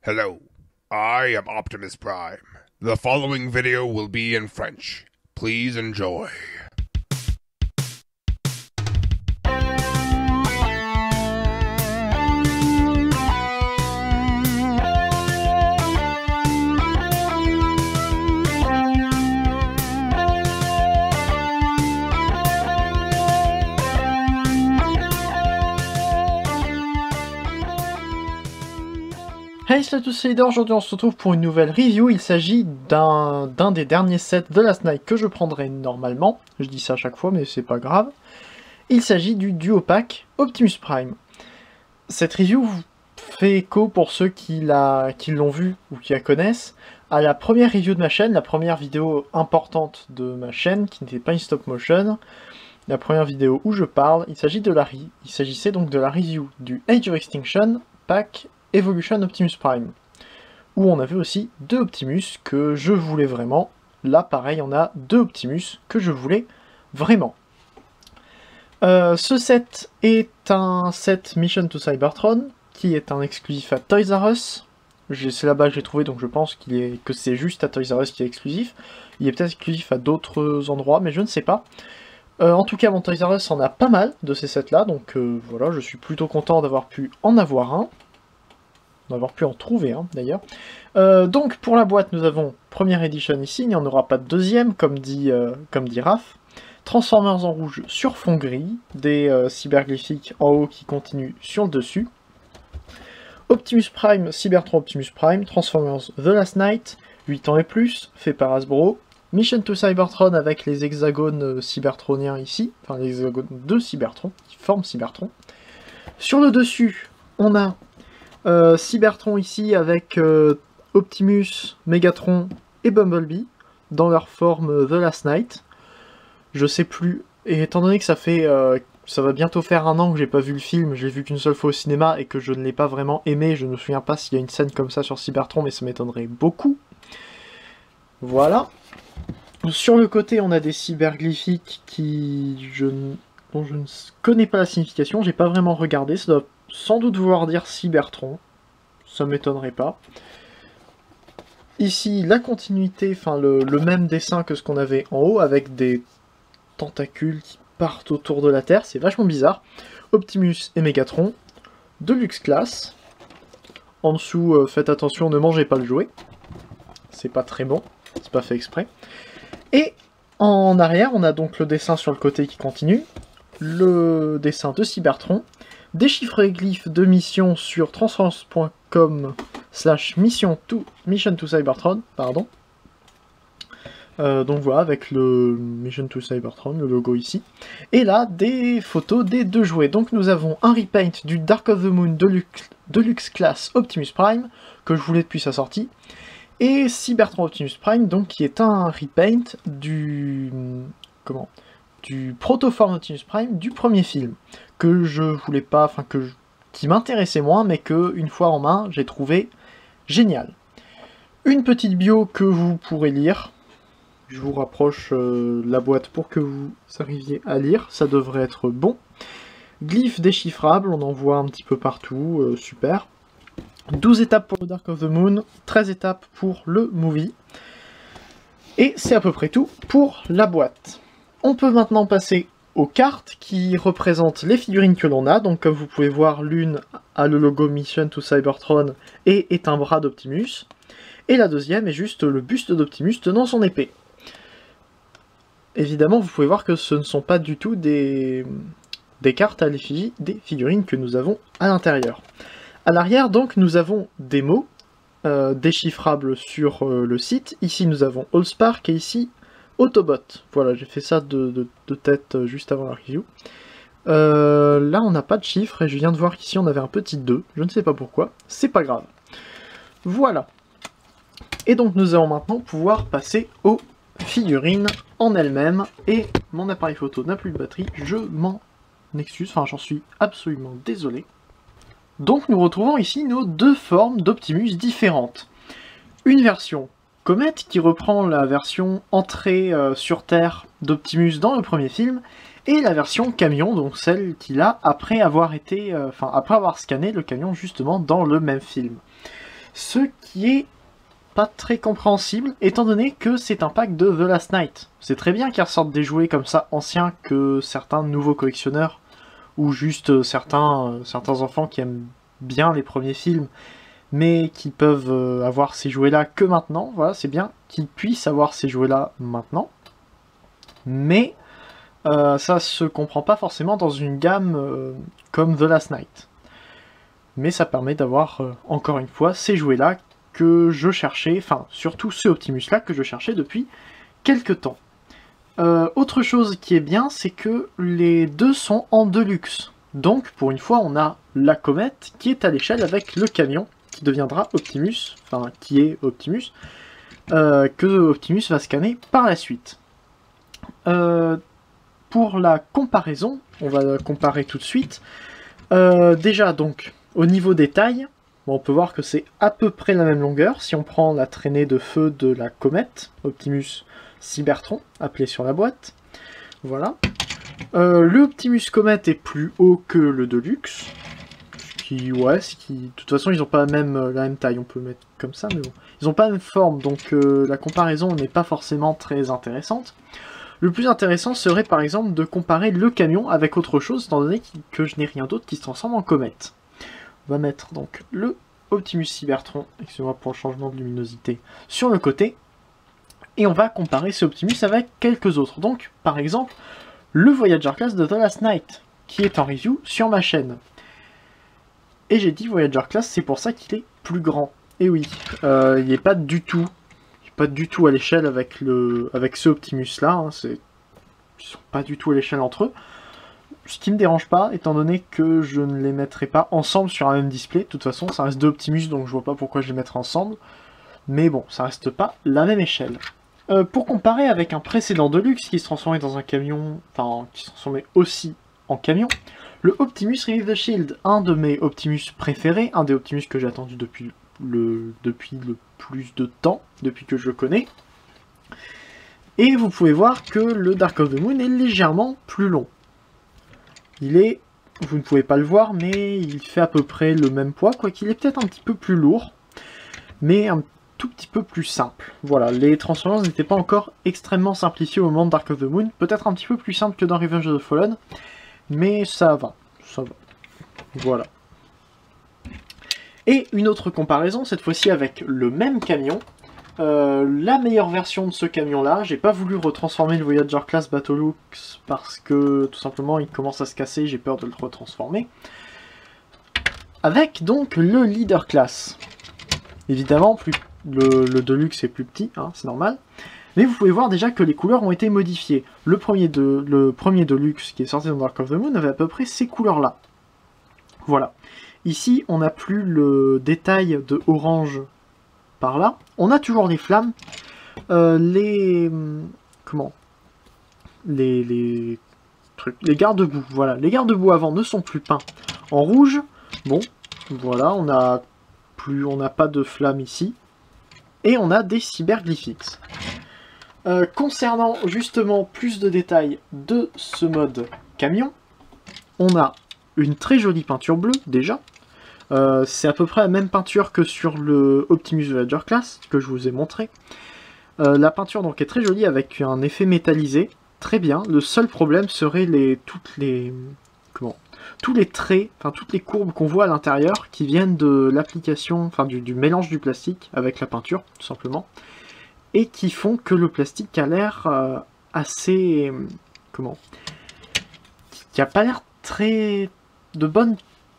Hello, I am Optimus Prime. The following video will be in French. Please enjoy. Hey, salut à tous, c'est Leader. Aujourd'hui on se retrouve pour une nouvelle review. Il s'agit d'un des derniers sets de Last Night que je prendrai normalement. Je dis ça à chaque fois mais c'est pas grave. Il s'agit du duo pack Optimus Prime. Cette review fait écho pour ceux qui l'ont vu ou qui la connaissent à la première review de ma chaîne, la première vidéo importante de ma chaîne qui n'était pas une stop motion. La première vidéo où je parle, il s'agissait donc de la review du Age of Extinction pack Evolution Optimus Prime, où on avait aussi deux Optimus que je voulais vraiment. Là, pareil, on a deux Optimus que je voulais vraiment. Ce set est un set Mission to Cybertron, qui est un exclusif à Toys R Us. C'est là-bas que j'ai trouvé, donc je pense que c'est juste à Toys R Us qui est exclusif. Il est peut-être exclusif à d'autres endroits, mais je ne sais pas. En tout cas, mon Toys R Us en a pas mal de ces sets-là, donc voilà, je suis plutôt content d'avoir pu en avoir un. D'avoir pu en trouver un, d'ailleurs. Donc, pour la boîte, nous avons première édition ici, il n'y en aura pas de deuxième, comme dit Raph. Transformers en rouge sur fond gris, des cyberglyphiques en haut qui continuent sur le dessus. Optimus Prime, Cybertron Optimus Prime, Transformers The Last Night, 8 ans et plus, fait par Hasbro. Mission to Cybertron avec les hexagones cybertroniens ici, enfin les hexagones de Cybertron, qui forment Cybertron. Sur le dessus, on a Cybertron ici avec Optimus, Megatron et Bumblebee dans leur forme The Last Night. Je sais plus, et étant donné que ça va bientôt faire un an que j'ai pas vu le film, j'ai vu qu'une seule fois au cinéma et que je ne l'ai pas vraiment aimé, je ne me souviens pas s'il y a une scène comme ça sur Cybertron, mais ça m'étonnerait beaucoup. Voilà. Sur le côté, on a des cyberglyphiques dont je ne connais pas la signification, j'ai pas vraiment regardé, ça doit sans doute vouloir dire Cybertron, ça m'étonnerait pas. Ici, la continuité, enfin le même dessin que ce qu'on avait en haut, avec des tentacules qui partent autour de la Terre, c'est vachement bizarre. Optimus et Megatron, Deluxe Class. En dessous, faites attention, ne mangez pas le jouet. C'est pas très bon, c'est pas fait exprès. Et en arrière, on a donc le dessin sur le côté qui continue, le dessin de Cybertron, des chiffres et glyphes de mission sur transformers.com/mission to Cybertron, pardon. Donc voilà, avec le Mission to Cybertron, le logo ici. Et là, des photos des deux jouets. Donc nous avons un repaint du Dark of the Moon Deluxe Class Optimus Prime, que je voulais depuis sa sortie. Et Cybertron Optimus Prime, donc qui est un repaint du Protoform Optimus Prime du premier film, que je voulais pas, enfin qui m'intéressait moins, mais que une fois en main, j'ai trouvé génial. Une petite bio que vous pourrez lire. Je vous rapproche la boîte pour que vous arriviez à lire, ça devrait être bon. Glyphes déchiffrables, on en voit un petit peu partout, super. 12 étapes pour le Dark of the Moon, 13 étapes pour le movie. Et c'est à peu près tout pour la boîte. On peut maintenant passer aux cartes qui représentent les figurines que l'on a. Donc comme vous pouvez voir, l'une a le logo Mission to Cybertron et est un bras d'Optimus. Et la deuxième est juste le buste d'Optimus tenant son épée. Évidemment, vous pouvez voir que ce ne sont pas du tout des cartes à l'effigie des figurines que nous avons à l'intérieur. À l'arrière, donc, nous avons des mots déchiffrables sur le site. Ici, nous avons Allspark et ici, Autobot. Voilà, j'ai fait ça de tête juste avant la review. Là, on n'a pas de chiffres et je viens de voir qu'ici, on avait un petit 2. Je ne sais pas pourquoi. C'est pas grave. Voilà. Et donc, nous allons maintenant pouvoir passer aux figurines en elles-mêmes. Et mon appareil photo n'a plus de batterie. Je m'en excuse. Enfin, j'en suis absolument désolé. Donc nous retrouvons ici nos deux formes d'Optimus différentes. Une version Comet qui reprend la version entrée sur Terre d'Optimus dans le premier film, et la version camion, donc celle qu'il a après avoir scanné le camion justement dans le même film. Ce qui est pas très compréhensible, étant donné que c'est un pack de The Last Night. C'est très bien qu'ils ressortent des jouets comme ça anciens que certains nouveaux collectionneurs, ou juste certains enfants qui aiment bien les premiers films, mais qui peuvent avoir ces jouets-là que maintenant. Voilà, c'est bien qu'ils puissent avoir ces jouets-là maintenant. Mais ça se comprend pas forcément dans une gamme comme The Last Night. Mais ça permet d'avoir, encore une fois, ces jouets-là que je cherchais, enfin, surtout ce Optimus-là que je cherchais depuis quelques temps. Autre chose qui est bien, c'est que les deux sont en deluxe. Donc, pour une fois, on a la comète qui est à l'échelle avec le camion, qui deviendra Optimus, enfin, qui est Optimus, que Optimus va scanner par la suite. Pour la comparaison, on va comparer tout de suite. Déjà, donc, au niveau des tailles, bon, on peut voir que c'est à peu près la même longueur. Si on prend la traînée de feu de la comète, Optimus Cybertron, appelé sur la boîte. Voilà. Le Optimus Comet est plus haut que le Deluxe. De toute façon, ils n'ont pas la même taille, on peut le mettre comme ça, mais bon. Ils n'ont pas la même forme, donc la comparaison n'est pas forcément très intéressante. Le plus intéressant serait par exemple de comparer le camion avec autre chose, étant donné que je n'ai rien d'autre qui se transforme en comète. On va mettre donc le Optimus Cybertron, excusez-moi pour le changement de luminosité, sur le côté. Et on va comparer ce Optimus avec quelques autres. Donc, par exemple, le Voyager Class de The Last Night, qui est en review sur ma chaîne. Et j'ai dit Voyager Class, c'est pour ça qu'il est plus grand. Et oui, il n'est pas du tout à l'échelle avec ce Optimus-là. Hein, ils sont pas du tout à l'échelle entre eux. Ce qui me dérange pas, étant donné que je ne les mettrai pas ensemble sur un même display. De toute façon, ça reste deux Optimus, donc je vois pas pourquoi je les mettrai ensemble. Mais bon, ça reste pas la même échelle. Pour comparer avec un précédent Deluxe qui se transformait dans un camion, enfin, qui se transformait aussi en camion, le Optimus Revive the Shield, un de mes Optimus préférés, un des Optimus que j'ai attendu depuis le plus de temps, depuis que je le connais. Et vous pouvez voir que le Dark of the Moon est légèrement plus long. Vous ne pouvez pas le voir, mais il fait à peu près le même poids, quoiqu'il est peut-être un petit peu plus lourd, mais un tout petit peu plus simple. Voilà, les transformations n'étaient pas encore extrêmement simplifiées au moment de Dark of the Moon, peut-être un petit peu plus simple que dans Revenge of the Fallen, mais ça va. Voilà. Et une autre comparaison, cette fois-ci avec le même camion. La meilleure version de ce camion-là, j'ai pas voulu retransformer le Voyager Class Battlelux parce que tout simplement il commence à se casser, j'ai peur de le retransformer. Avec donc le Leader Class. Évidemment, le Deluxe est plus petit, hein, c'est normal. Mais vous pouvez voir déjà que les couleurs ont été modifiées. Le premier Deluxe qui est sorti dans Dark of the Moon avait à peu près ces couleurs-là. Voilà. Ici, on n'a plus le détail de orange par là. On a toujours les flammes. Les garde-boue. Voilà. Les garde-boue avant ne sont plus peints en rouge. Bon, voilà, on n'a pas de flammes ici. Et on a des cyberglyphics. Concernant justement plus de détails de ce mode camion, on a une très jolie peinture bleue déjà. C'est à peu près la même peinture que sur le Optimus Voyager Class que je vous ai montré. La peinture donc est très jolie avec un effet métallisé, très bien. Le seul problème serait tous les traits, enfin toutes les courbes qu'on voit à l'intérieur qui viennent de l'application, enfin du mélange du plastique avec la peinture tout simplement, et qui font que le plastique a l'air assez, qui a pas l'air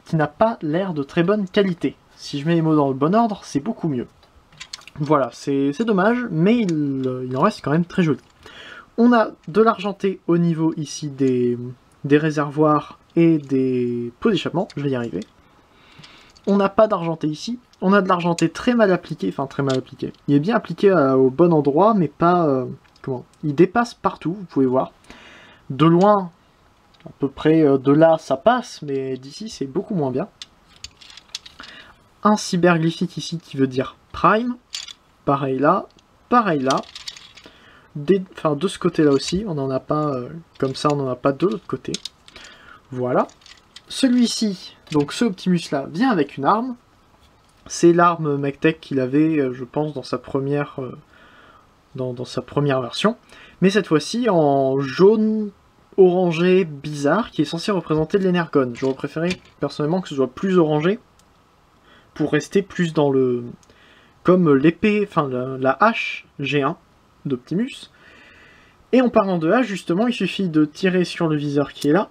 qui n'a pas l'air de très bonne qualité. Si je mets les mots dans le bon ordre, c'est beaucoup mieux. Voilà, c'est dommage, mais il en reste quand même très joli. On a de l'argenté au niveau ici des réservoirs et des pots d'échappement, je vais y arriver. On n'a pas d'argenté ici, on a de l'argenté très mal appliqué, enfin très mal appliqué. Il est bien appliqué au bon endroit, mais pas... il dépasse partout, vous pouvez voir. De loin, à peu près de là, ça passe, mais d'ici, c'est beaucoup moins bien. Un cyberglyphique ici qui veut dire Prime. Pareil là, pareil là. Enfin, de ce côté-là aussi, on n'en a pas comme ça, on n'en a pas de l'autre côté. Voilà. Celui-ci, donc ce Optimus-là, vient avec une arme. C'est l'arme MechTech qu'il avait, je pense, dans sa première, dans sa première version. Mais cette fois-ci en jaune orangé bizarre, qui est censé représenter de l'énergone. J'aurais préféré, personnellement, que ce soit plus orangé, pour rester plus dans le... comme l'épée, enfin la hache G1 d'Optimus. Et en parlant de hache, justement, il suffit de tirer sur le viseur qui est là,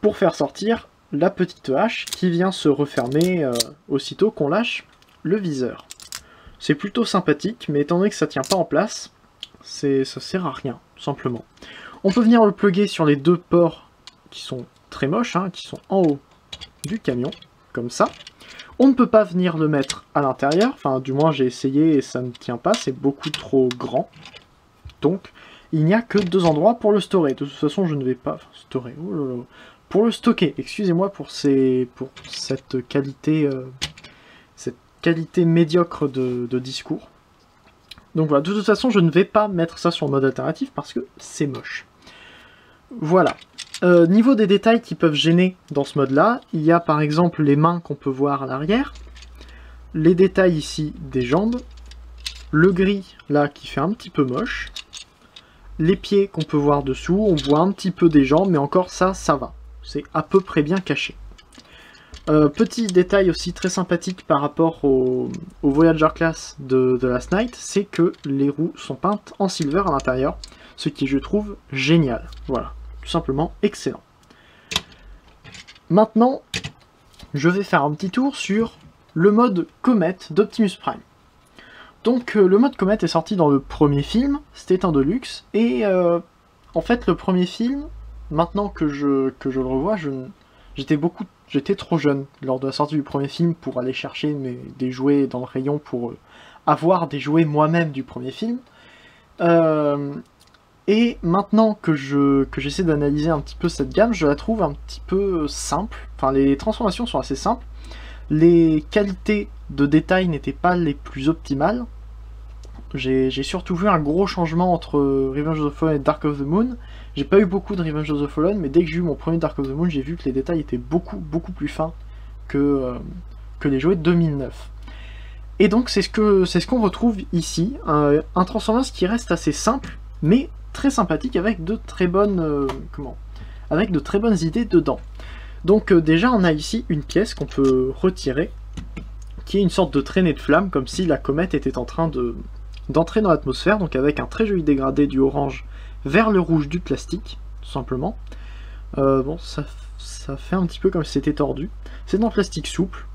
pour faire sortir la petite hache qui vient se refermer aussitôt qu'on lâche le viseur. C'est plutôt sympathique, mais étant donné que ça tient pas en place, ça sert à rien, tout simplement. On peut venir le plugger sur les deux ports qui sont très moches, hein, qui sont en haut du camion, comme ça. On ne peut pas venir le mettre à l'intérieur, enfin du moins j'ai essayé et ça ne tient pas, c'est beaucoup trop grand. Donc il n'y a que deux endroits pour le storer. De toute façon je ne vais pas... storer, oh là là. Pour le stocker, excusez-moi pour cette qualité médiocre de discours. Donc voilà, de toute façon je ne vais pas mettre ça sur le mode alternatif parce que c'est moche. Voilà. Niveau des détails qui peuvent gêner dans ce mode-là, il y a par exemple les mains qu'on peut voir à l'arrière, les détails ici des jambes, le gris là qui fait un petit peu moche, les pieds qu'on peut voir dessous, on voit un petit peu des jambes, mais encore ça va. C'est à peu près bien caché. Petit détail aussi très sympathique par rapport au Voyager Class de Last Night, c'est que les roues sont peintes en silver à l'intérieur, ce qui je trouve génial. Voilà, tout simplement excellent. Maintenant, je vais faire un petit tour sur le mode Comet d'Optimus Prime. Donc le mode Comet est sorti dans le premier film, c'était un Deluxe, et en fait le premier film, maintenant que je le revois, j'étais trop jeune lors de la sortie du premier film pour aller chercher des jouets dans le rayon pour avoir des jouets moi-même du premier film. Et maintenant que j'essaie d'analyser un petit peu cette gamme, je la trouve un petit peu simple. Enfin, les transformations sont assez simples. Les qualités de détail n'étaient pas les plus optimales. J'ai surtout vu un gros changement entre Revenge of the Fallen et Dark of the Moon. J'ai pas eu beaucoup de Revenge of the Fallen, mais dès que j'ai eu mon premier Dark of the Moon, j'ai vu que les détails étaient beaucoup plus fins que les jouets de 2009. Et donc c'est ce qu'on retrouve ici, un Transformers qui reste assez simple, mais très sympathique avec de très bonnes idées dedans. Donc déjà on a ici une pièce qu'on peut retirer, qui est une sorte de traînée de flammes, comme si la comète était en train d'entrer dans l'atmosphère, donc avec un très joli dégradé du orange vers le rouge du plastique, tout simplement. Bon, ça fait un petit peu comme si c'était tordu. C'est dans le plastique souple,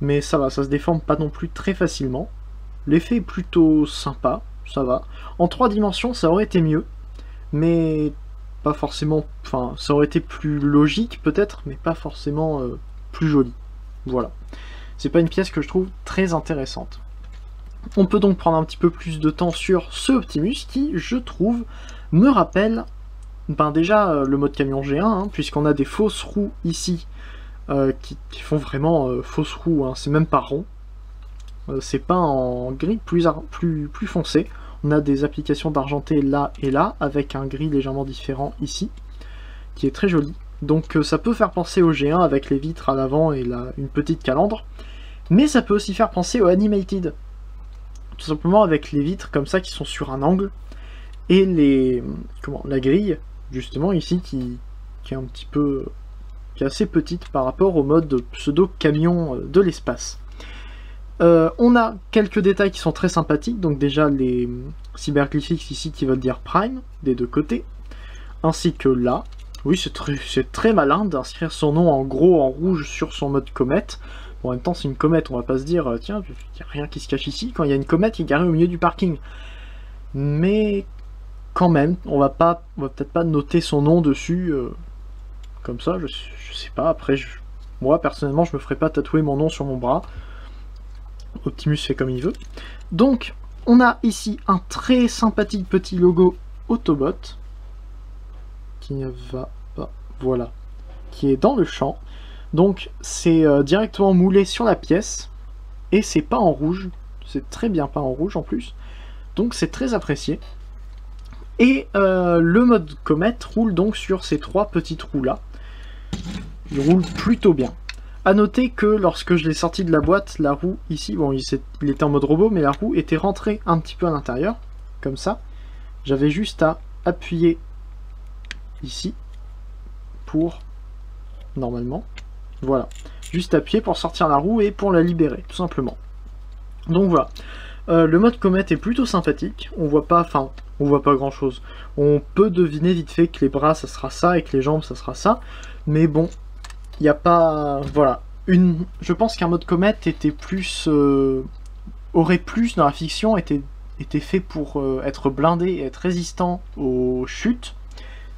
mais ça va, ça se déforme pas non plus très facilement. L'effet est plutôt sympa, ça va. En 3 dimensions, ça aurait été mieux, mais pas forcément... Enfin, ça aurait été plus logique peut-être, mais pas forcément plus joli. Voilà. C'est pas une pièce que je trouve très intéressante. On peut donc prendre un petit peu plus de temps sur ce Optimus qui, je trouve, me rappelle déjà le mode camion G1, hein, puisqu'on a des fausses roues ici qui font vraiment fausses roues, hein, c'est même pas rond. C'est peint en gris plus foncé. On a des applications d'argenté là et là, avec un gris légèrement différent ici, qui est très joli. Donc ça peut faire penser au G1 avec les vitres à l'avant et une petite calandre, mais ça peut aussi faire penser au Animated. Tout simplement avec les vitres comme ça qui sont sur un angle, et la grille, justement ici, qui est un petit peu... qui est assez petite par rapport au mode pseudo-camion de l'espace. On a quelques détails qui sont très sympathiques, donc déjà les cyberglyphiques ici qui veulent dire Prime, des deux côtés, ainsi que là. Oui, c'est très malin d'inscrire son nom en gros en rouge sur son mode comète. Bon, en même temps, c'est une comète, on va pas se dire, tiens, il n'y a rien qui se cache ici, quand il y a une comète qui est garée au milieu du parking. Mais quand même, on va peut-être pas noter son nom dessus, comme ça, je sais pas, après, moi, personnellement, je me ferai pas tatouer mon nom sur mon bras. Optimus fait comme il veut. Donc, on a ici un très sympathique petit logo Autobot, qui ne va pas, voilà, qui est dans le champ. Donc c'est directement moulé sur la pièce, et c'est pas en rouge, c'est très bien peint en rouge en plus, donc c'est très apprécié. Et le mode comète roule donc sur ces 3 petites roues là, il roule plutôt bien. À noter que lorsque je l'ai sorti de la boîte, la roue ici, bon il était en mode robot, mais la roue était rentrée un petit peu à l'intérieur, comme ça. J'avais juste à appuyer ici pour, normalement, voilà. Juste appuyer pour sortir la roue et pour la libérer, tout simplement. Donc voilà. Le mode comète est plutôt sympathique, on voit pas grand chose. On peut deviner vite fait que les bras ça sera ça et que les jambes ça sera ça, mais bon, il n'y a pas... Voilà. Je pense qu'un mode comète était plus... aurait plus dans la fiction été fait pour être blindé et être résistant aux chutes.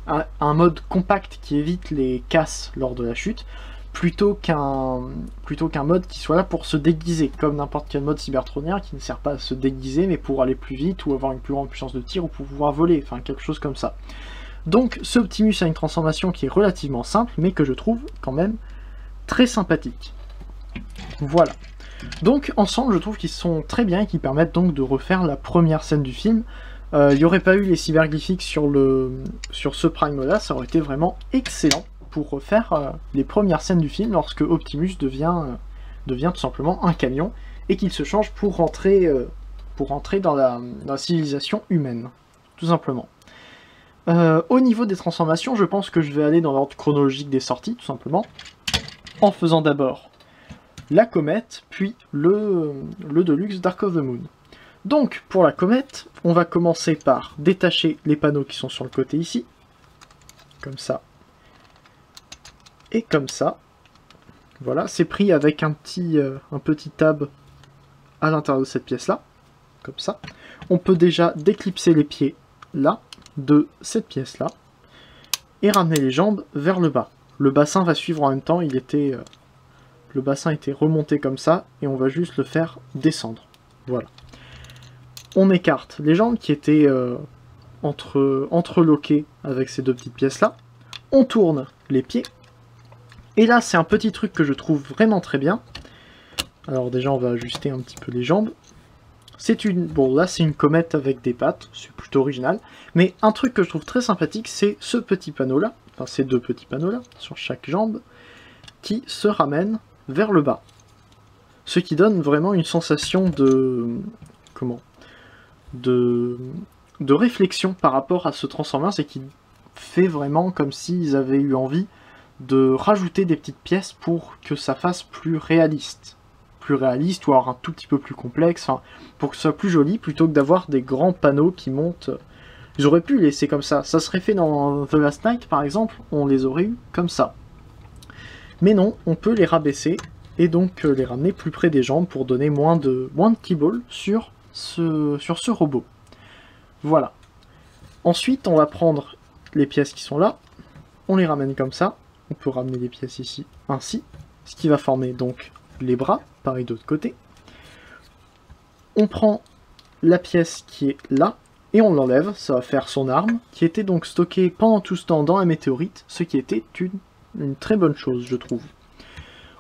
Un mode compact qui évite les casses lors de la chute, plutôt qu'un mode qui soit là pour se déguiser, comme n'importe quel mode cybertronien qui ne sert pas à se déguiser, mais pour aller plus vite, ou avoir une plus grande puissance de tir, ou pour pouvoir voler, enfin quelque chose comme ça. Donc ce Optimus a une transformation qui est relativement simple, mais que je trouve quand même très sympathique. Voilà. Donc ensemble je trouve qu'ils sont très bien et qu'ils permettent donc de refaire la première scène du film. Il n'y aurait pas eu les cyberglyphiques sur ce Prime là, ça aurait été vraiment excellent pour refaire les premières scènes du film lorsque Optimus devient tout simplement un camion et qu'il se change pour rentrer dans la civilisation humaine, tout simplement. Au niveau des transformations, je pense que je vais aller dans l'ordre chronologique des sorties, tout simplement, en faisant d'abord la comète, puis le Deluxe Dark of the Moon. Donc, pour la comète, on va commencer par détacher les panneaux qui sont sur le côté ici, comme ça, et comme ça. Voilà, c'est pris avec un petit tab à l'intérieur de cette pièce-là, comme ça. On peut déjà déclipser les pieds, là, de cette pièce-là, et ramener les jambes vers le bas. Le bassin va suivre en même temps, le bassin était remonté comme ça, et on va juste le faire descendre. Voilà. On écarte les jambes qui étaient entreloquées avec ces deux petites pièces-là. On tourne les pieds. Et là, c'est un petit truc que je trouve vraiment très bien. Alors déjà, on va ajuster un petit peu les jambes. Bon, là, c'est une comète avec des pattes. C'est plutôt original. Mais un truc que je trouve très sympathique, c'est ce petit panneau-là. Enfin, ces deux petits panneaux-là, sur chaque jambe, qui se ramènent vers le bas. Ce qui donne vraiment une sensation de... Comment ? De réflexion par rapport à ce Transformers et qui fait vraiment comme s'ils avaient eu envie de rajouter des petites pièces pour que ça fasse plus réaliste ou alors un tout petit peu plus complexe, enfin, pour que ce soit plus joli plutôt que d'avoir des grands panneaux qui montent. Ils auraient pu laisser comme ça serait fait dans The Last Night par exemple, on les aurait eu comme ça. Mais non, on peut les rabaisser et donc les ramener plus près des jambes pour donner moins de keyballs sur ce robot. Voilà. Ensuite, on va prendre les pièces qui sont là, on les ramène comme ça, on peut ramener les pièces ici, ainsi, ce qui va former donc les bras, pareil de l'autre côté. On prend la pièce qui est là, et on l'enlève, ça va faire son arme, qui était donc stockée pendant tout ce temps dans la météorite, ce qui était une très bonne chose, je trouve.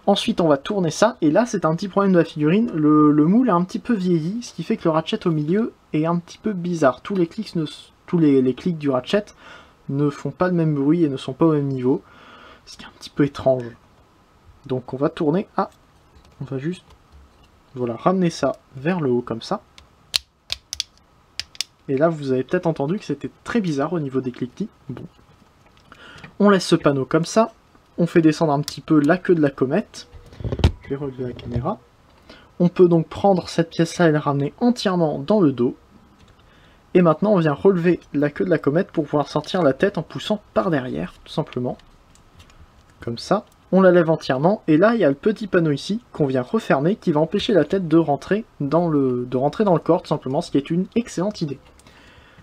Ensuite, on va tourner ça, et là, c'est un petit problème de la figurine. Le moule est un petit peu vieilli, ce qui fait que le ratchet au milieu est un petit peu bizarre. Tous les clics du ratchet ne font pas le même bruit et ne sont pas au même niveau, ce qui est un petit peu étrange. Donc, on va tourner. Ah, on va juste, voilà, ramener ça vers le haut comme ça. Et là, vous avez peut-être entendu que c'était très bizarre au niveau des cliquetis. Bon, on laisse ce panneau comme ça. On fait descendre un petit peu la queue de la comète. Je vais relever la caméra. On peut donc prendre cette pièce-là et la ramener entièrement dans le dos. Et maintenant, on vient relever la queue de la comète pour pouvoir sortir la tête en poussant par derrière, tout simplement. Comme ça. On la lève entièrement. Et là, il y a le petit panneau ici qu'on vient refermer qui va empêcher la tête de rentrer dans le corps, tout simplement, ce qui est une excellente idée.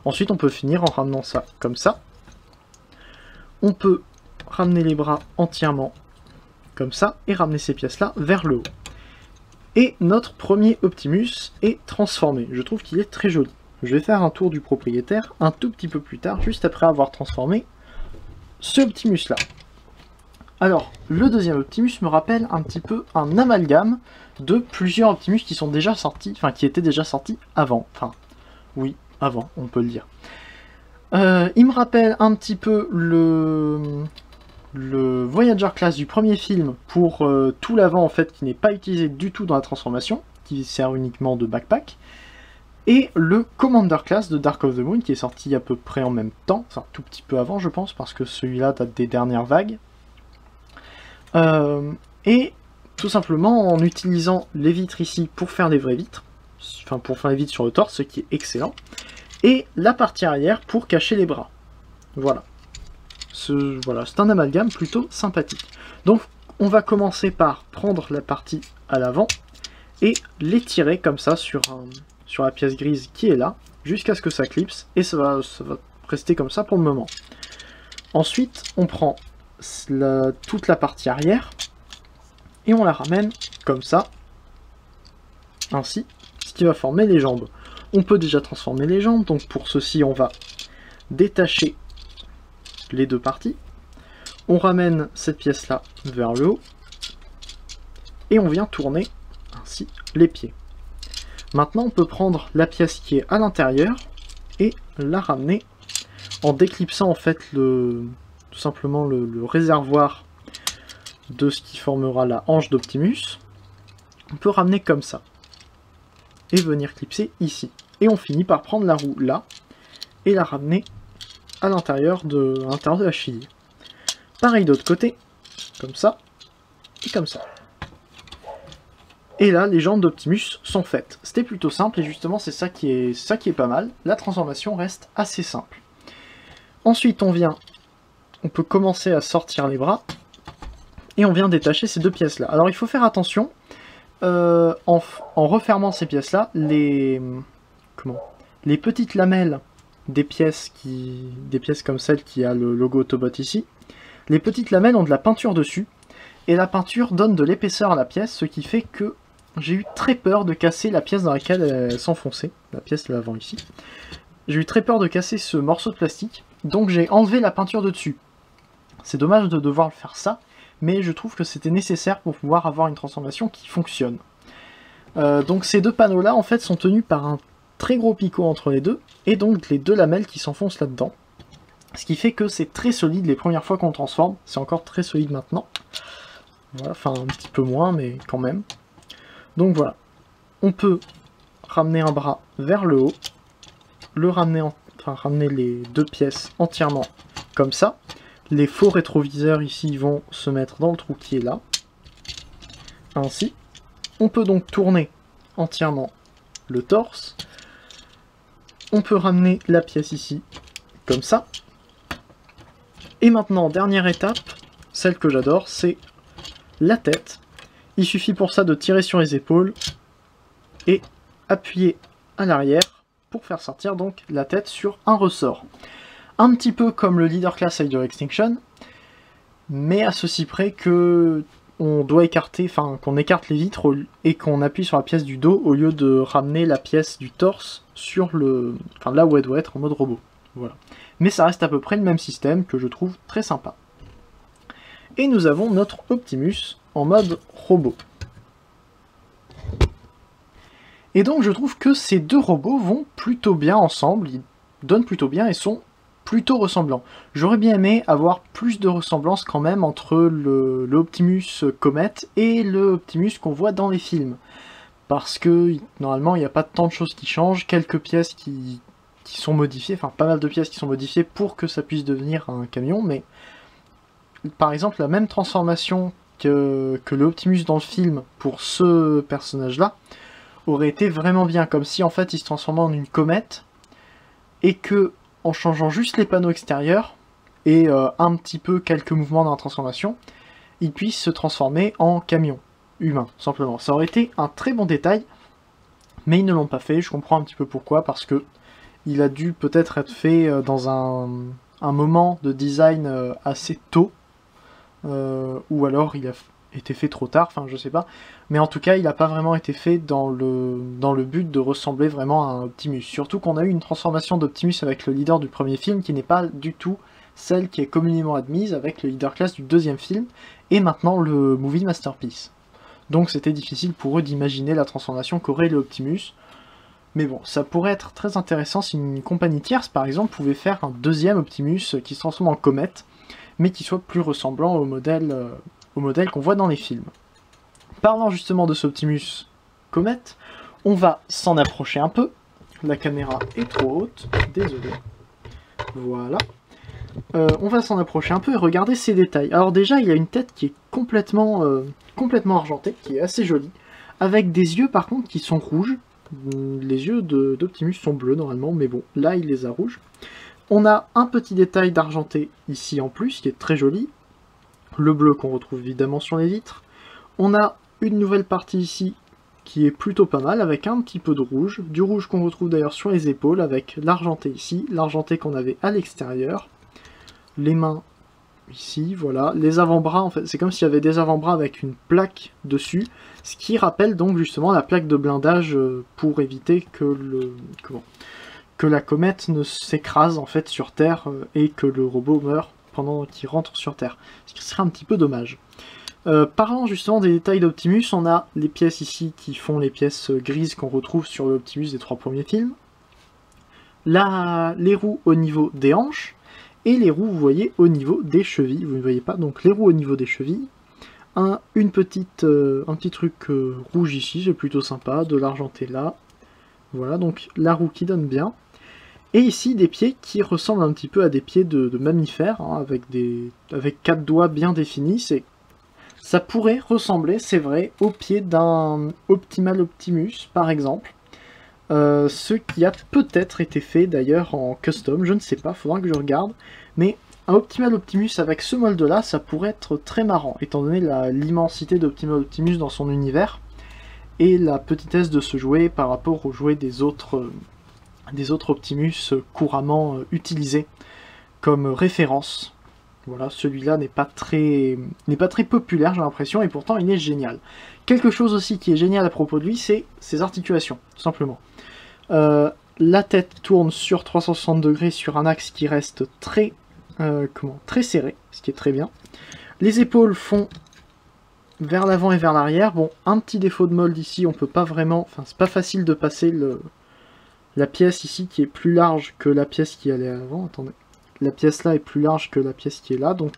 Ensuite, on peut finir en ramenant ça comme ça. On peut ramener les bras entièrement comme ça et ramener ces pièces là vers le haut. Et notre premier Optimus est transformé. Je trouve qu'il est très joli. Je vais faire un tour du propriétaire un tout petit peu plus tard, juste après avoir transformé ce Optimus là. Alors, le deuxième Optimus me rappelle un petit peu un amalgame de plusieurs Optimus qui sont déjà sortis, enfin qui étaient déjà sortis avant. Enfin, oui, avant, on peut le dire. Il me rappelle un petit peu le Voyager Class du premier film pour tout l'avant en fait qui n'est pas utilisé du tout dans la transformation, qui sert uniquement de backpack, et le Commander Class de Dark of the Moon qui est sorti à peu près en même temps, c'est un tout petit peu avant je pense, parce que celui-là date des dernières vagues. Et tout simplement en utilisant les vitres ici pour faire des vraies vitres, enfin pour faire les vitres sur le torse, ce qui est excellent, et la partie arrière pour cacher les bras. Voilà. Voilà, c'est un amalgame plutôt sympathique. Donc on va commencer par prendre la partie à l'avant et l'étirer comme ça sur la pièce grise qui est là, jusqu'à ce que ça clipse, et ça va rester comme ça pour le moment. Ensuite, on prend toute la partie arrière, et on la ramène comme ça, ainsi, ce qui va former les jambes. On peut déjà transformer les jambes, donc pour ceci, on va détacher les deux parties. On ramène cette pièce-là vers le haut, et on vient tourner ainsi les pieds. Maintenant, on peut prendre la pièce qui est à l'intérieur et la ramener en déclipsant en fait tout simplement le réservoir de ce qui formera la hanche d'Optimus. On peut ramener comme ça et venir clipser ici. Et on finit par prendre la roue là et la ramener à l'intérieur de la cheville. Pareil d'autre côté, comme ça et comme ça. Et là, les jambes d'Optimus sont faites. C'était plutôt simple et justement c'est ça qui est pas mal. La transformation reste assez simple. Ensuite on peut commencer à sortir les bras et on vient détacher ces deux pièces là. Alors il faut faire attention en refermant ces pièces là, les petites lamelles des pièces comme celle qui a le logo Autobot ici, les petites lamelles ont de la peinture dessus et la peinture donne de l'épaisseur à la pièce, ce qui fait que j'ai eu très peur de casser la pièce dans laquelle elle s'enfonçait, la pièce de l'avant ici. J'ai eu très peur de casser ce morceau de plastique, donc j'ai enlevé la peinture de dessus. C'est dommage de devoir faire ça, mais je trouve que c'était nécessaire pour pouvoir avoir une transformation qui fonctionne. Donc ces deux panneaux là en fait sont tenus par un très gros picot entre les deux, et donc les deux lamelles qui s'enfoncent là-dedans. Ce qui fait que c'est très solide les premières fois qu'on transforme, c'est encore très solide maintenant. Voilà, enfin un petit peu moins, mais quand même. Donc voilà, on peut ramener un bras vers le haut, ramener les deux pièces entièrement comme ça. Les faux rétroviseurs ici vont se mettre dans le trou qui est là. Ainsi. On peut donc tourner entièrement le torse. On peut ramener la pièce ici, comme ça. Et maintenant, dernière étape, celle que j'adore, c'est la tête. Il suffit pour ça de tirer sur les épaules et appuyer à l'arrière pour faire sortir donc la tête sur un ressort. Un petit peu comme le Leader Class Hider Extinction, mais à ceci près que on doit écarter, qu'on écarte les vitres et qu'on appuie sur la pièce du dos au lieu de ramener la pièce du torse sur là où elle doit être en mode robot. Voilà. Mais ça reste à peu près le même système que je trouve très sympa. Et nous avons notre Optimus en mode robot. Et donc je trouve que ces deux robots vont plutôt bien ensemble, ils donnent plutôt bien et sont plutôt ressemblants. J'aurais bien aimé avoir plus de ressemblance quand même entre le Optimus Comet et le Optimus qu'on voit dans les films. Parce que normalement il n'y a pas tant de choses qui changent, quelques pièces qui sont modifiées, enfin pas mal de pièces qui sont modifiées pour que ça puisse devenir un camion, mais par exemple la même transformation que le Optimus dans le film pour ce personnage-là aurait été vraiment bien, comme si en fait il se transformait en une comète et que en changeant juste les panneaux extérieurs et un petit peu quelques mouvements dans la transformation, il puisse se transformer en camion humain, simplement. Ça aurait été un très bon détail, mais ils ne l'ont pas fait, je comprends un petit peu pourquoi, parce que il a dû peut-être être fait dans un moment de design assez tôt, ou alors il a été fait trop tard, enfin je sais pas, mais en tout cas il n'a pas vraiment été fait dans le but de ressembler vraiment à un Optimus, surtout qu'on a eu une transformation d'Optimus avec le leader du premier film qui n'est pas du tout celle qui est communément admise avec le leader class du deuxième film, et maintenant le Movie Masterpiece. Donc c'était difficile pour eux d'imaginer la transformation qu'aurait le Optimus, mais bon, ça pourrait être très intéressant si une compagnie tierce par exemple pouvait faire un deuxième Optimus qui se transforme en comète, mais qui soit plus ressemblant au modèle qu'on voit dans les films. Parlant justement de ce Optimus Comet, on va s'en approcher un peu. La caméra est trop haute, désolé. Voilà. On va s'en approcher un peu et regarder ces détails. Alors déjà, il y a une tête qui est complètement argentée, qui est assez jolie, avec des yeux par contre qui sont rouges. Les yeux d'Optimus sont bleus normalement, mais bon, là il les a rouges. On a un petit détail d'argenté ici en plus, qui est très joli. Le bleu qu'on retrouve évidemment sur les vitres. On a une nouvelle partie ici qui est plutôt pas mal, avec un petit peu de rouge. Du rouge qu'on retrouve d'ailleurs sur les épaules, avec l'argenté ici, l'argenté qu'on avait à l'extérieur. Les mains ici, voilà. Les avant-bras, en fait, c'est comme s'il y avait des avant-bras avec une plaque dessus, ce qui rappelle donc justement la plaque de blindage pour éviter que la comète ne s'écrase en fait sur Terre et que le robot meure pendant qu'il rentre sur Terre. Ce qui serait un petit peu dommage. Parlant justement des détails d'Optimus, on a les pièces ici qui font les pièces grises qu'on retrouve sur l'Optimus des 3 premiers films. Là, les roues au niveau des hanches, et les roues, vous voyez, au niveau des chevilles. Vous ne voyez pas, donc les roues au niveau des chevilles. Un petit truc rouge ici, c'est plutôt sympa, de l'argenté là. Voilà, donc la roue qui donne bien. Et ici, des pieds qui ressemblent un petit peu à des pieds de mammifères, hein, avec 4 doigts bien définis. Ça pourrait ressembler, c'est vrai, aux pieds d'un Optimal Optimus, par exemple. Ce qui a peut-être été fait d'ailleurs en custom, je ne sais pas, faudra que je regarde. Mais un Optimal Optimus avec ce molde-là, ça pourrait être très marrant, étant donné l'immensité d'Optimal Optimus dans son univers, et la petitesse de ce jouet par rapport aux jouets des autres Optimus couramment utilisés comme référence. Voilà, celui-là n'est pas très populaire, j'ai l'impression, et pourtant il est génial. Quelque chose aussi qui est génial à propos de lui, c'est ses articulations, tout simplement. La tête tourne sur 360 degrés sur un axe qui reste très serré, ce qui est très bien. Les épaules font vers l'avant et vers l'arrière. Bon, un petit défaut de mold ici, on peut pas vraiment... Enfin, c'est pas facile de passer la pièce ici qui est plus large que la pièce qui allait avant. Attendez. La pièce là est plus large que la pièce qui est là, donc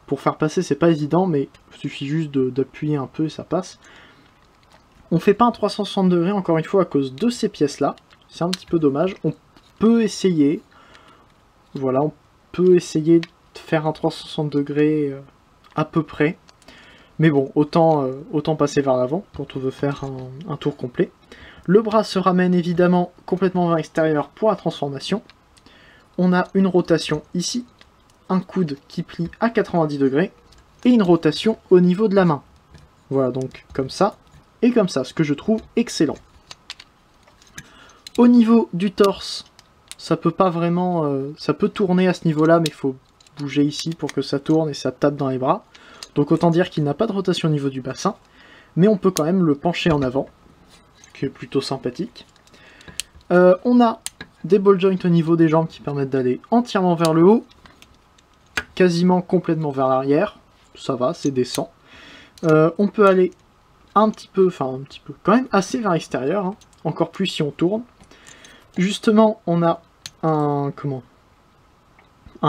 pour faire passer c'est pas évident, mais il suffit juste d'appuyer un peu et ça passe. On fait pas un 360 degrés encore une fois à cause de ces pièces là, c'est un petit peu dommage. On peut essayer, voilà, on peut essayer de faire un 360 degrés à peu près, mais bon, autant passer vers l'avant quand on veut faire un tour complet. Le bras se ramène évidemment complètement vers l'extérieur pour la transformation. On a une rotation ici, un coude qui plie à 90 degrés, et une rotation au niveau de la main. Voilà, donc comme ça, et comme ça, ce que je trouve excellent. Au niveau du torse, ça peut pas vraiment... ça peut tourner à ce niveau-là, mais il faut bouger ici pour que ça tourne et ça tape dans les bras. Donc autant dire qu'il n'a pas de rotation au niveau du bassin, mais on peut quand même le pencher en avant, ce qui est plutôt sympathique. On a des ball joints au niveau des jambes qui permettent d'aller entièrement vers le haut, quasiment complètement vers l'arrière, ça va, c'est décent. On peut aller un petit peu, quand même assez vers l'extérieur, hein, encore plus si on tourne. Justement, on a un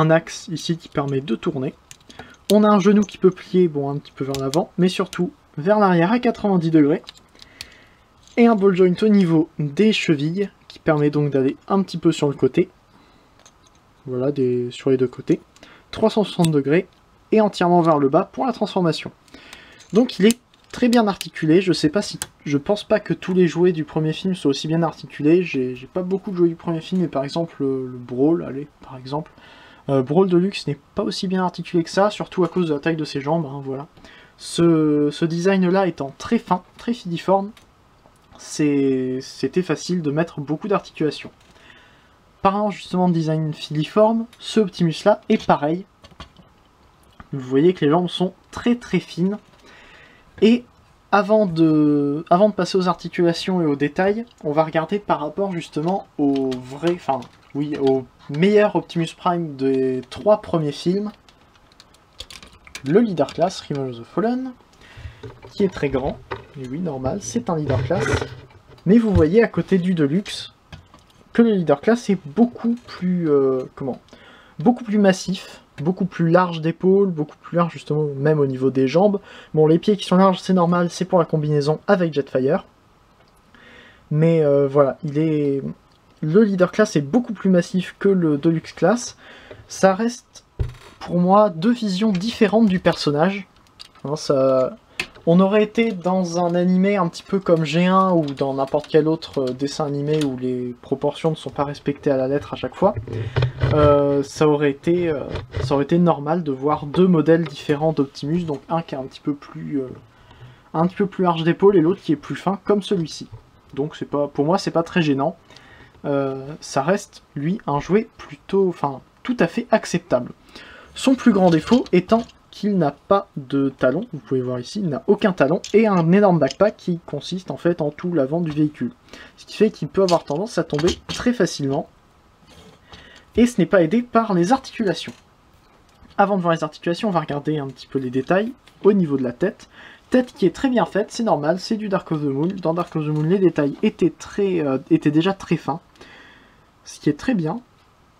axe ici qui permet de tourner. On a un genou qui peut plier, bon, un petit peu vers l'avant, mais surtout vers l'arrière à 90 degrés. Et un ball joint au niveau des chevilles, qui permet donc d'aller un petit peu sur le côté. Voilà, sur les deux côtés. 360 degrés, et entièrement vers le bas pour la transformation. Donc il est très bien articulé, je pense pas que tous les jouets du premier film soient aussi bien articulés, j'ai pas beaucoup de jouets du premier film, mais par exemple le Brawl, allez, par exemple. Brawl Deluxe n'est pas aussi bien articulé que ça, surtout à cause de la taille de ses jambes, hein, voilà. Ce design-là étant très fin, très filiforme, c'était facile de mettre beaucoup d'articulation. Parlant justement de design filiforme, ce Optimus-là est pareil. Vous voyez que les jambes sont très très fines. Et avant de passer aux articulations et aux détails, on va regarder par rapport justement au meilleur Optimus Prime des 3 premiers films. Le Leader Class, Revenge of the Fallen, qui est très grand. Et oui, normal, c'est un Leader Class. Mais vous voyez à côté du Deluxe que le Leader Class est beaucoup plus massif, beaucoup plus large d'épaule, beaucoup plus large justement même au niveau des jambes. Bon, les pieds qui sont larges, c'est normal, c'est pour la combinaison avec Jetfire. Mais voilà, le Leader Class est beaucoup plus massif que le Deluxe Class. Ça reste, pour moi, deux visions différentes du personnage. Hein, on aurait été dans un animé un petit peu comme G1 ou dans n'importe quel autre dessin animé où les proportions ne sont pas respectées à la lettre à chaque fois. Ça aurait été normal de voir deux modèles différents d'Optimus, donc un qui est un petit peu plus large d'épaule et l'autre qui est plus fin, comme celui-ci. Donc pour moi, c'est pas très gênant. Ça reste, lui, un jouet plutôt, tout à fait acceptable. Son plus grand défaut étant qu'il n'a pas de talon, vous pouvez voir ici, il n'a aucun talon, et un énorme backpack qui consiste en fait en tout l'avant du véhicule. Ce qui fait qu'il peut avoir tendance à tomber très facilement, et ce n'est pas aidé par les articulations. Avant de voir les articulations, on va regarder un petit peu les détails au niveau de la tête. Tête qui est très bien faite, c'est normal, c'est du Dark of the Moon. Dans Dark of the Moon, les détails étaient déjà très fins, ce qui est très bien.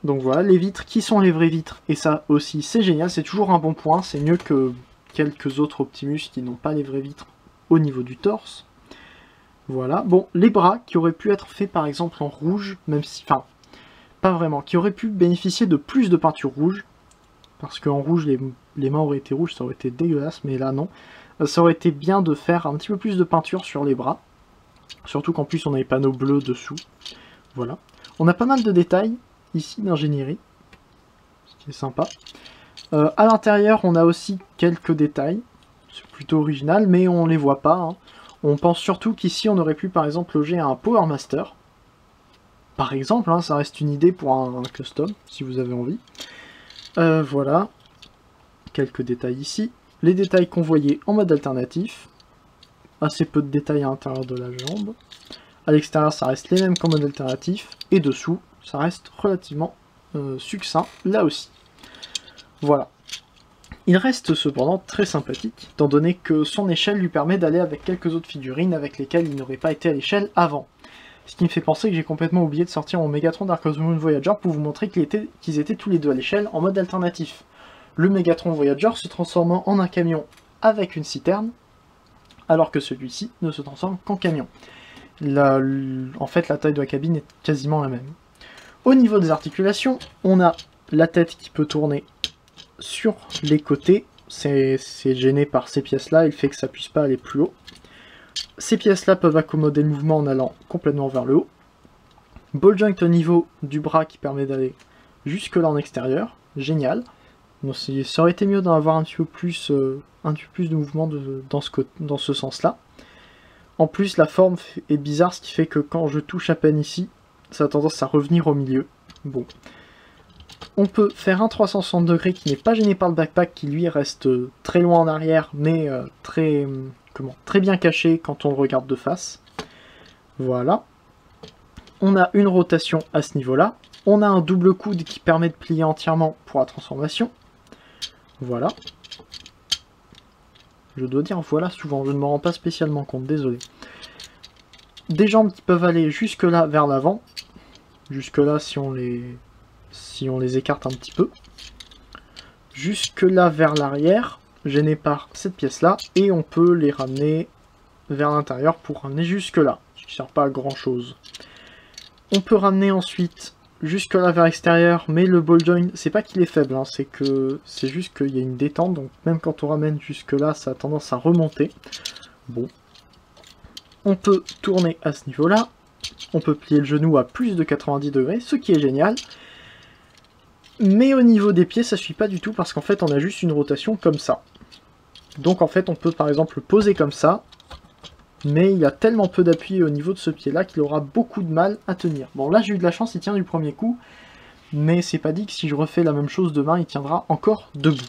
Donc voilà, les vitres qui sont les vraies vitres, et ça aussi c'est génial, c'est toujours un bon point, c'est mieux que quelques autres Optimus qui n'ont pas les vraies vitres au niveau du torse. Voilà, bon, les bras qui auraient pu être faits par exemple en rouge, même si, pas vraiment, qui auraient pu bénéficier de plus de peinture rouge, parce qu'en rouge les mains auraient été rouges, ça aurait été dégueulasse, mais là non. Ça aurait été bien de faire un petit peu plus de peinture sur les bras, surtout qu'en plus on a les panneaux bleus dessous. Voilà, on a pas mal de détails ici d'ingénierie, ce qui est sympa. À l'intérieur, on a aussi quelques détails, c'est plutôt original, mais on les voit pas. Hein. On pense surtout qu'ici, on aurait pu par exemple loger un Power Master. Par exemple, hein, ça reste une idée pour un custom, si vous avez envie. Voilà, quelques détails ici. Les détails qu'on voyait en mode alternatif. Assez peu de détails à l'intérieur de la jambe. À l'extérieur, ça reste les mêmes qu'en mode alternatif. Et dessous, ça reste relativement succinct, là aussi. Voilà. Il reste cependant très sympathique, étant donné que son échelle lui permet d'aller avec quelques autres figurines avec lesquelles il n'aurait pas été à l'échelle avant. Ce qui me fait penser que j'ai complètement oublié de sortir mon Megatron Dark of the Moon Voyager pour vous montrer qu'ils étaient tous les deux à l'échelle en mode alternatif. Le Megatron Voyager se transformant en un camion avec une citerne, alors que celui-ci ne se transforme qu'en camion. En fait, la taille de la cabine est quasiment la même. Au niveau des articulations, on a la tête qui peut tourner sur les côtés. C'est gêné par ces pièces-là, il fait que ça puisse pas aller plus haut. Ces pièces-là peuvent accommoder le mouvement en allant complètement vers le haut. Ball joint au niveau du bras qui permet d'aller jusque là en extérieur. Génial. Donc, ça aurait été mieux d'en avoir un petit peu plus de mouvement dans ce sens-là. En plus, la forme est bizarre, ce qui fait que quand je touche à peine ici, ça a tendance à revenir au milieu. Bon. On peut faire un 360 degrés qui n'est pas gêné par le backpack, qui lui reste très loin en arrière, mais très bien caché quand on le regarde de face. Voilà. On a une rotation à ce niveau-là. On a un double coude qui permet de plier entièrement pour la transformation. Voilà. Je dois dire voilà souvent, je ne m'en rends pas spécialement compte, désolé. Des jambes qui peuvent aller jusque là vers l'avant. Jusque là si on les écarte un petit peu. Jusque là vers l'arrière, gêné par cette pièce là. Et on peut les ramener vers l'intérieur pour ramener jusque là. Ce qui ne sert pas à grand chose. On peut ramener ensuite jusque là vers l'extérieur, mais le ball joint, c'est pas qu'il est faible, hein, c'est juste qu'il y a une détente, donc même quand on ramène jusque là, ça a tendance à remonter. Bon. On peut tourner à ce niveau-là, on peut plier le genou à plus de 90 degrés, ce qui est génial. Mais au niveau des pieds, ça suffit pas du tout, parce qu'en fait, on a juste une rotation comme ça. Donc en fait, on peut par exemple le poser comme ça, mais il a tellement peu d'appui au niveau de ce pied-là qu'il aura beaucoup de mal à tenir. Bon, là, j'ai eu de la chance, il tient du premier coup, mais c'est pas dit que si je refais la même chose demain, il tiendra encore debout.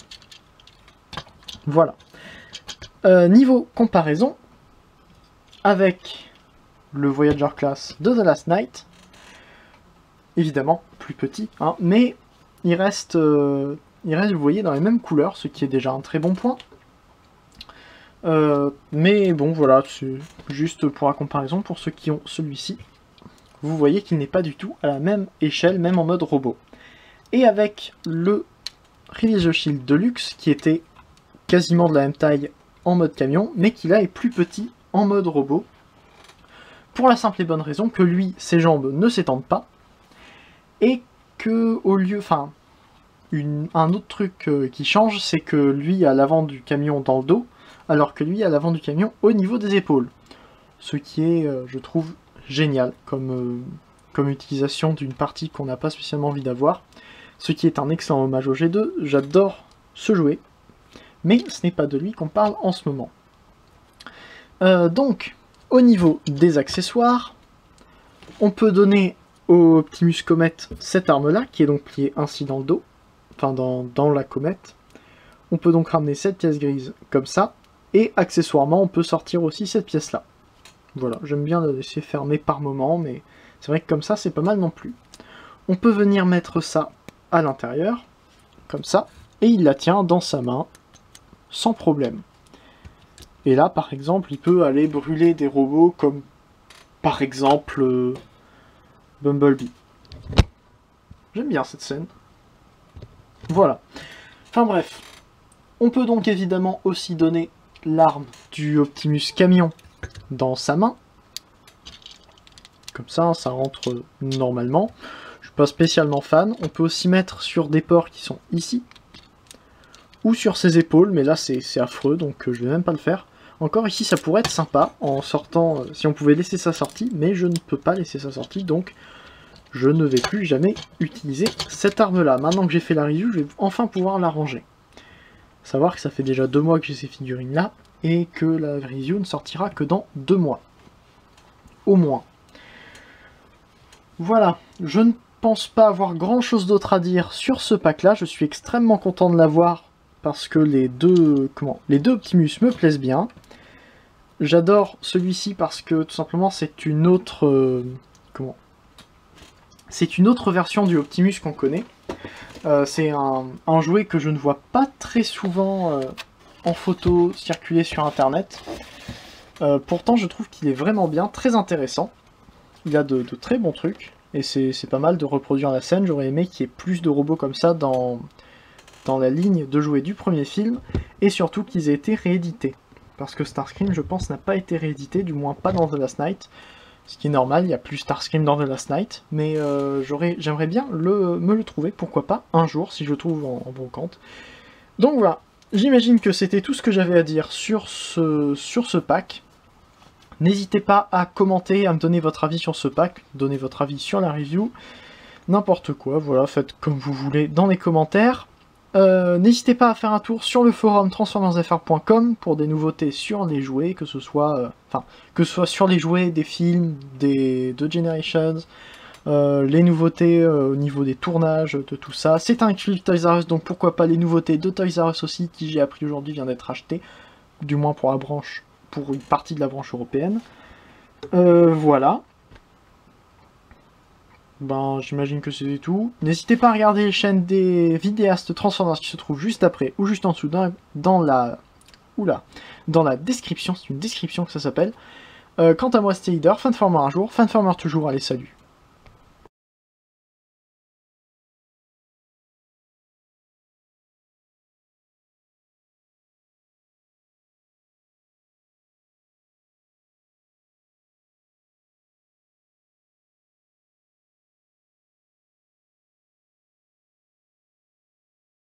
Voilà. Niveau comparaison, avec le Voyager Class de The Last Knight, évidemment, plus petit, hein, mais il reste, vous voyez, dans les mêmes couleurs, ce qui est déjà un très bon point. Mais bon, voilà, c'est juste pour la comparaison, pour ceux qui ont celui-ci, vous voyez qu'il n'est pas du tout à la même échelle, même en mode robot. Et avec le Release the Shield Deluxe, qui était quasiment de la même taille en mode camion, mais qui là est plus petit en mode robot. Pour la simple et bonne raison que lui, ses jambes ne s'étendent pas, et que au lieu... Enfin, un autre truc qui change, c'est que lui a l'avant du camion dans le dos, alors que lui a l'avant du camion au niveau des épaules. Ce qui est, je trouve, génial comme utilisation d'une partie qu'on n'a pas spécialement envie d'avoir. Ce qui est un excellent hommage au G2, j'adore ce jouet, mais ce n'est pas de lui qu'on parle en ce moment. Donc, au niveau des accessoires, on peut donner au Optimus Comet cette arme-là, qui est donc pliée ainsi dans le dos, enfin dans la comète. On peut donc ramener cette pièce grise comme ça, et accessoirement on peut sortir aussi cette pièce-là. Voilà, j'aime bien la laisser fermer par moment, mais c'est vrai que comme ça c'est pas mal non plus. On peut venir mettre ça à l'intérieur, comme ça, et il la tient dans sa main, sans problème. Et là, par exemple, il peut aller brûler des robots comme, par exemple, Bumblebee. J'aime bien cette scène. Voilà. Enfin bref. On peut donc évidemment aussi donner l'arme du Optimus Camion dans sa main. Comme ça, ça rentre normalement. Je suis pas spécialement fan. On peut aussi mettre sur des ports qui sont ici. Ou sur ses épaules, mais là c'est affreux, donc je vais même pas le faire. Encore ici, ça pourrait être sympa, en sortant, si on pouvait laisser sa sortie, mais je ne peux pas laisser sa sortie, donc je ne vais plus jamais utiliser cette arme-là. Maintenant que j'ai fait la review, je vais enfin pouvoir la ranger. Savoir que ça fait déjà 2 mois que j'ai ces figurines-là, et que la review ne sortira que dans 2 mois. Au moins. Voilà, je ne pense pas avoir grand-chose d'autre à dire sur ce pack-là, je suis extrêmement content de l'avoir, parce que les deux Optimus me plaisent bien. J'adore celui-ci parce que tout simplement c'est une autre c'est une autre version du Optimus qu'on connaît. C'est un jouet que je ne vois pas très souvent en photo circuler sur internet. Pourtant je trouve qu'il est vraiment bien, très intéressant. Il a de très bons trucs et c'est pas mal de reproduire la scène. J'aurais aimé qu'il y ait plus de robots comme ça dans la ligne de jouets du premier film, et surtout qu'ils aient été réédités. Parce que Starscream, je pense, n'a pas été réédité, du moins pas dans The Last Night. Ce qui est normal, il n'y a plus Starscream dans The Last Night, mais j'aimerais bien me le trouver, pourquoi pas, un jour, si je le trouve en brocante. Donc voilà, j'imagine que c'était tout ce que j'avais à dire sur ce pack. N'hésitez pas à commenter, à me donner votre avis sur ce pack, donner votre avis sur la review, n'importe quoi, voilà, faites comme vous voulez dans les commentaires. N'hésitez pas à faire un tour sur le forum transformersfr.com pour des nouveautés sur les jouets, que ce soit sur les jouets des films, de Generations, les nouveautés au niveau des tournages, de tout ça. C'est un exclusif Toys R Us, donc pourquoi pas les nouveautés de Toys R Us aussi, qui j'ai appris aujourd'hui vient d'être acheté, du moins pour une partie de la branche européenne. Voilà. Ben, j'imagine que c'est tout. N'hésitez pas à regarder les chaînes des vidéastes Transformers qui se trouvent juste après ou juste en dessous dans la description. C'est une description que ça s'appelle. Quant à moi, c'était Leader, Fanformer un jour, Fanformer toujours, allez salut.